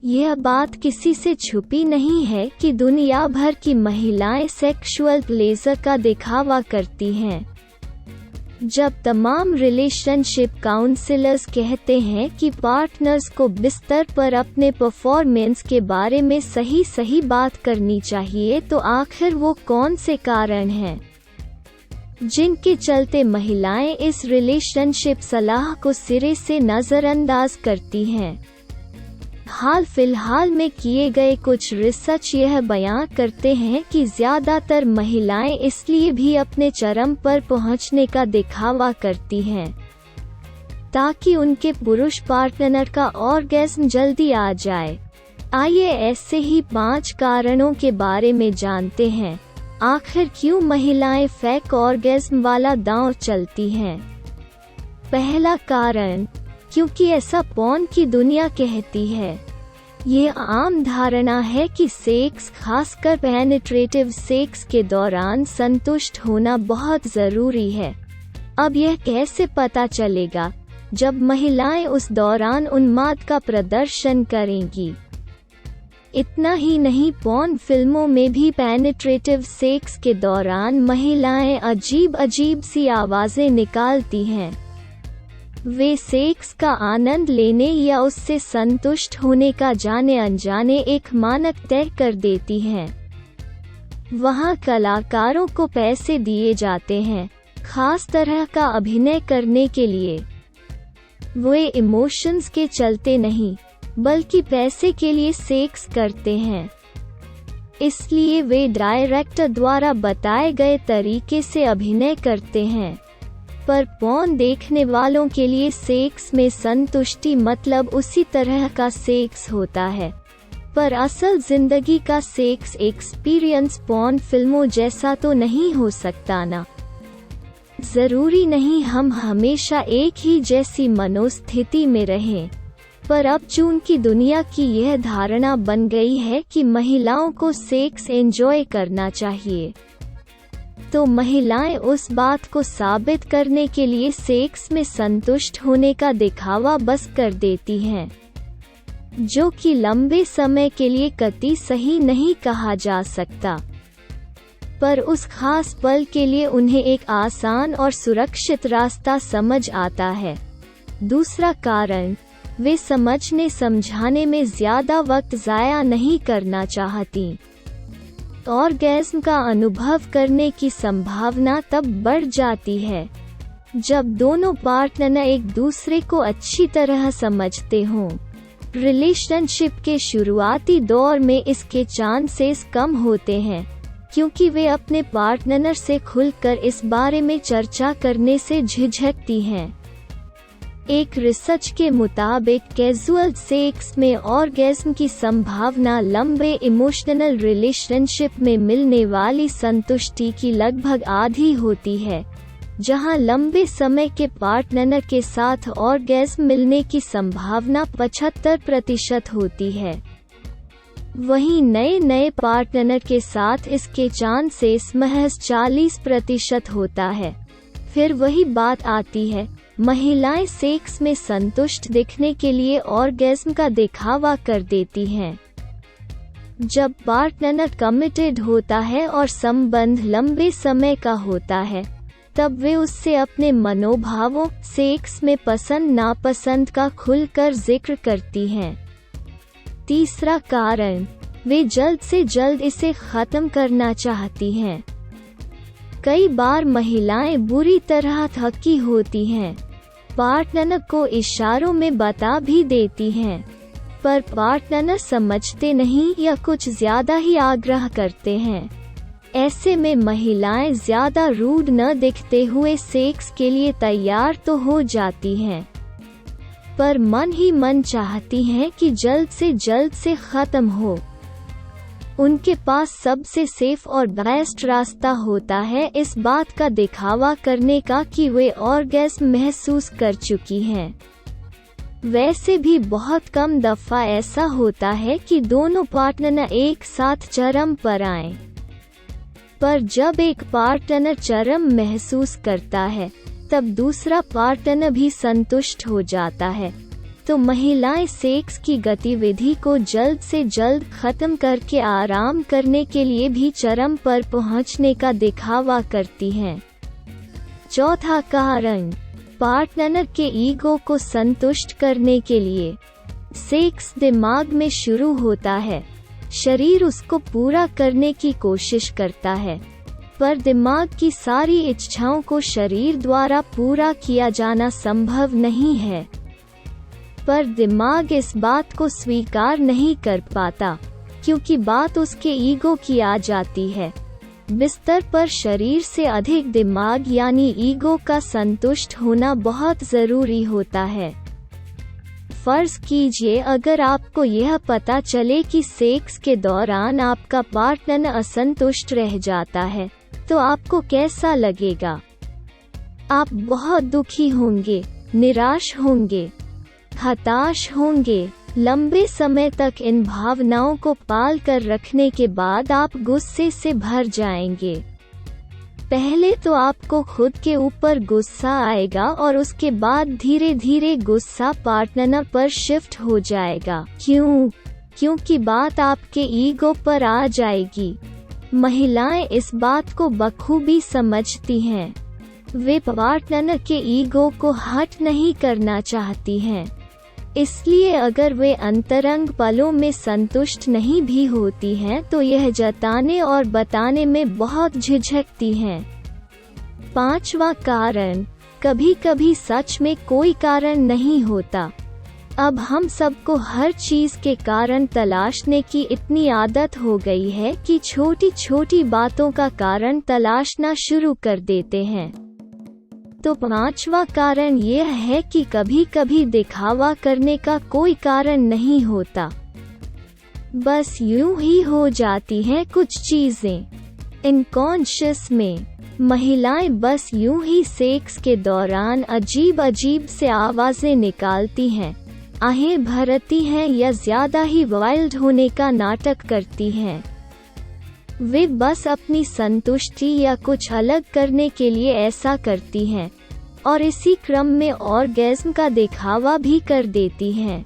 यह बात किसी से छुपी नहीं है कि दुनिया भर की महिलाएं सेक्सुअल प्लेजर का दिखावा करती हैं। जब तमाम रिलेशनशिप काउंसलर्स कहते हैं कि पार्टनर्स को बिस्तर पर अपने परफॉर्मेंस के बारे में सही बात करनी चाहिए, तो आखिर वो कौन से कारण हैं जिनके चलते महिलाएं इस रिलेशनशिप सलाह को सिरे से नज़रअंदाज करती हैं? हाल फिलहाल में किए गए कुछ रिसर्च यह बयां करते हैं कि ज़्यादातर महिलाएं इसलिए भी अपने चरम पर पहुंचने का दिखावा करती हैं ताकि उनके पुरुष पार्टनर का ऑर्गेज्म जल्दी आ जाए। आइए ऐसे ही 5 कारणों के बारे में जानते हैं, आखिर क्यों महिलाएं फेक ऑर्गेज्म वाला दांव चलती हैं। पहला कारण, क्योंकि ऐसा पॉर्न की दुनिया कहती है। ये आम धारणा है कि सेक्स, खासकर पेनिट्रेटिव सेक्स के दौरान संतुष्ट होना बहुत ज़रूरी है। अब यह कैसे पता चलेगा जब महिलाएं उस दौरान उन्माद का प्रदर्शन करेंगी। इतना ही नहीं, पॉर्न फिल्मों में भी पेनिट्रेटिव सेक्स के दौरान महिलाएं अजीब सी आवाज़ें निकालती हैं। वे सेक्स का आनंद लेने या उससे संतुष्ट होने का जाने अनजाने एक मानक तय कर देती हैं। वहाँ कलाकारों को पैसे दिए जाते हैं खास तरह का अभिनय करने के लिए। वे इमोशंस के चलते नहीं, बल्कि पैसे के लिए सेक्स करते हैं। इसलिए वे डायरेक्टर द्वारा बताए गए तरीके से अभिनय करते हैं। पर पॉर्न देखने वालों के लिए सेक्स में संतुष्टि मतलब उसी तरह का सेक्स होता है, पर असल जिंदगी का सेक्स एक्सपीरियंस पॉर्न फिल्मों जैसा तो नहीं हो सकता ना। जरूरी नहीं हम हमेशा एक ही जैसी मनोस्थिति में रहें, पर अब चूंकि दुनिया की यह धारणा बन गई है कि महिलाओं को सेक्स एंजॉय करना चाहिए, तो महिलाएं उस बात को साबित करने के लिए सेक्स में संतुष्ट होने का दिखावा बस कर देती हैं, जो कि लंबे समय के लिए कतई सही नहीं कहा जा सकता। पर उस खास पल के लिए उन्हें एक आसान और सुरक्षित रास्ता समझ आता है। दूसरा कारण, वे समझने समझाने में ज़्यादा वक्त ज़ाया नहीं करना चाहती। ऑर्गेज्म का अनुभव करने की संभावना तब बढ़ जाती है जब दोनों पार्टनर एक दूसरे को अच्छी तरह समझते हों। रिलेशनशिप के शुरुआती दौर में इसके चांसेस कम होते हैं, क्योंकि वे अपने पार्टनर से खुलकर इस बारे में चर्चा करने से झिझकती हैं। एक रिसर्च के मुताबिक कैजुअल सेक्स में ऑर्गेज्म की संभावना लंबे इमोशनल रिलेशनशिप में मिलने वाली संतुष्टि की लगभग आधी होती है, जहां लंबे समय के पार्टनर के साथ ऑर्गेज्म मिलने की संभावना 75% होती है। वहीं नए पार्टनर के साथ इसके चांसेस महज 40% होता है। फिर वही बात आती है, महिलाएं सेक्स में संतुष्ट दिखने के लिए ऑर्गेज्म का दिखावा कर देती हैं। जब पार्टनर कमिटेड होता है और संबंध लंबे समय का होता है, तब वे उससे अपने मनोभावों, सेक्स में पसंद नापसंद का खुलकर जिक्र करती हैं। तीसरा कारण, वे जल्द से जल्द इसे खत्म करना चाहती हैं। कई बार महिलाएं बुरी तरह थकी होती हैं, पार्टनर को इशारों में बता भी देती हैं, पर पार्टनर समझते नहीं या कुछ ज्यादा ही आग्रह करते हैं। ऐसे में महिलाएं ज्यादा रूड न दिखते हुए सेक्स के लिए तैयार तो हो जाती हैं, पर मन ही मन चाहती हैं कि जल्द से खत्म हो। उनके पास सबसे सेफ और बेस्ट रास्ता होता है इस बात का दिखावा करने का कि वे ऑर्गेज्म महसूस कर चुकी हैं। वैसे भी बहुत कम दफा ऐसा होता है कि दोनों पार्टनर एक साथ चरम पर आएं। पर जब एक पार्टनर चरम महसूस करता है, तब दूसरा पार्टनर भी संतुष्ट हो जाता है। तो महिलाएं सेक्स की गतिविधि को जल्द से जल्द खत्म करके आराम करने के लिए भी चरम पर पहुंचने का दिखावा करती हैं। चौथा कारण, पार्टनर के ईगो को संतुष्ट करने के लिए। सेक्स दिमाग में शुरू होता है, शरीर उसको पूरा करने की कोशिश करता है, पर दिमाग की सारी इच्छाओं को शरीर द्वारा पूरा किया जाना संभव नहीं है। पर दिमाग इस बात को स्वीकार नहीं कर पाता, क्योंकि बात उसके ईगो की आ जाती है। बिस्तर पर शरीर से अधिक दिमाग यानी ईगो का संतुष्ट होना बहुत ज़रूरी होता है। फर्ज कीजिए अगर आपको यह पता चले कि सेक्स के दौरान आपका पार्टनर असंतुष्ट रह जाता है, तो आपको कैसा लगेगा? आप बहुत दुखी होंगे, निराश होंगे, हताश होंगे। लंबे समय तक इन भावनाओं को पाल कर रखने के बाद आप गुस्से से भर जाएंगे। पहले तो आपको खुद के ऊपर गुस्सा आएगा और उसके बाद धीरे धीरे गुस्सा पार्टनर पर शिफ्ट हो जाएगा। क्योंकि बात आपके ईगो पर आ जाएगी। महिलाएं इस बात को बखूबी समझती हैं। वे पार्टनर के ईगो को हर्ट नहीं करना चाहती हैं। इसलिए अगर वे अंतरंग पलों में संतुष्ट नहीं भी होती हैं तो यह जताने और बताने में बहुत झिझकती हैं। पांचवा कारण, कभी कभी सच में कोई कारण नहीं होता। अब हम सबको हर चीज के कारण तलाशने की इतनी आदत हो गई है कि छोटी छोटी बातों का कारण तलाशना शुरू कर देते हैं। तो पांचवा कारण यह है कि कभी कभी दिखावा करने का कोई कारण नहीं होता, बस यूं ही हो जाती हैं कुछ चीजें। इनकॉन्शियस में महिलाएं बस यूं ही सेक्स के दौरान अजीब अजीब से आवाजें निकालती हैं, आहें भरती हैं या ज्यादा ही वाइल्ड होने का नाटक करती हैं। वे बस अपनी संतुष्टि या कुछ अलग करने के लिए ऐसा करती हैं और इसी क्रम में ऑर्गेज्म का दिखावा भी कर देती हैं।